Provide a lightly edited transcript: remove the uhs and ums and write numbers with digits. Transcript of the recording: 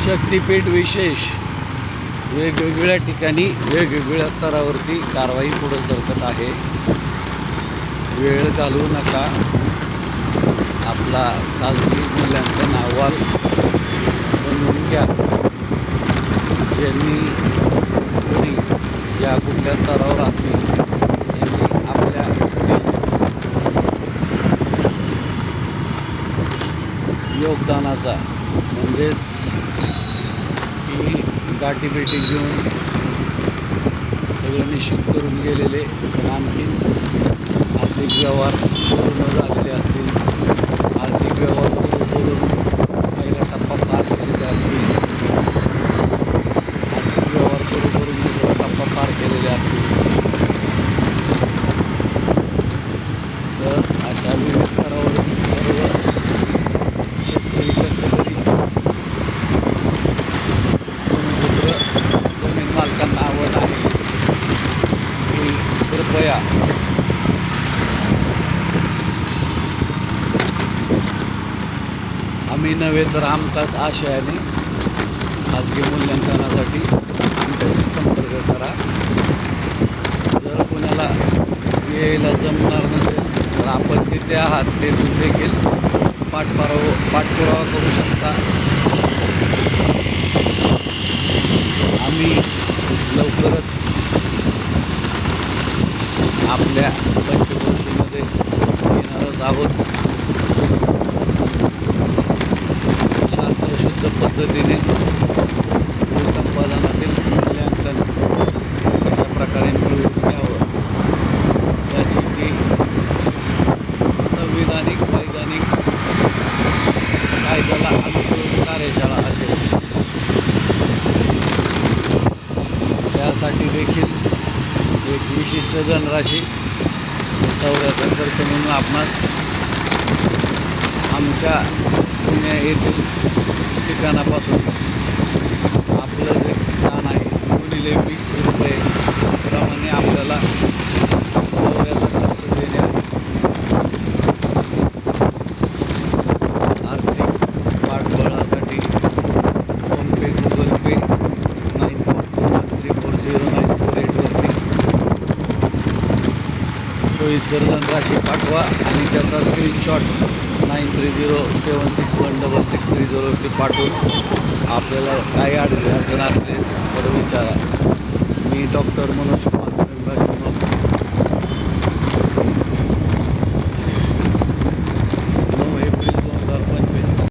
शक्तिपीठ विशेष वेगवेगळ्या ठिकाणी वेगवेगळ्या स्तरावरती कारवाई पुढे सरकत आहे. वेळ घालवू नका. आपला खाजगी मूल्यांकन अहवाल बनवून घ्या. ज्यांनी कोणी ज्या कुठल्या स्तरावर असतील त्यांनी आपल्या योगदानाचा म्हणजेच की गाठीभेटी घेऊन सगळं निश्चित करून गेलेले पण आणखीन आर्थिक व्यवहार सुरू न झालेले असतील, आर्थिक व्यवहार सुरू करून पहिला टप्पा पार केलेले असतील, आर्थिक व्यवहार सुरू करून दुसरा टप्पा पार केलेले असतील, तर अशा विविध स्तरावरील सर्व शेतकरी कष्टकरी भूमिपुत्र जमीन मालकांना आवड आहे की कृपया आम्ही नव्हे तर आमकाच आशयाने खाजगी मूल्यांकनासाठी आमच्याशी संपर्क करा. जर कोणाला यायला जमणार नसेल तर आपण जिथे आहात तेथून देखील पाठपुरावा करू शकता. आम्ही लवकरच आपल्या पंचक्रोशीमध्ये येणारच आहोत. शास्त्रशुद्ध पद्धतीने भूसंपादनातील मूल्यांकन कशा प्रकारे मिळवून घ्यावं याची ती संविधानिक वैधानिक कायद्याला अनुसरून कार्यशाळा असेल. त्यासाठी देखील एक विशिष्ट धनराशी दौऱ्याचा खर्च म्हणून आपणास आमच्या पुणे येथील ठिकाणापासून आपलं जे स्थान आहे गुणिले 20 रुपये प्रमाणे आपल्याला दौऱ्याचा खर्च देण्यात आर्थिक पाठबळासाठी फोनपे, गुगल पे 9421340948वरती सोयीस्कर धनराशी पाठवा आणि त्याचा स्क्रीनशॉट 9307616630वरती पाठवून आपल्याला काही अडचण असले तर विचारा. मी डॉक्टर मनोज कुमार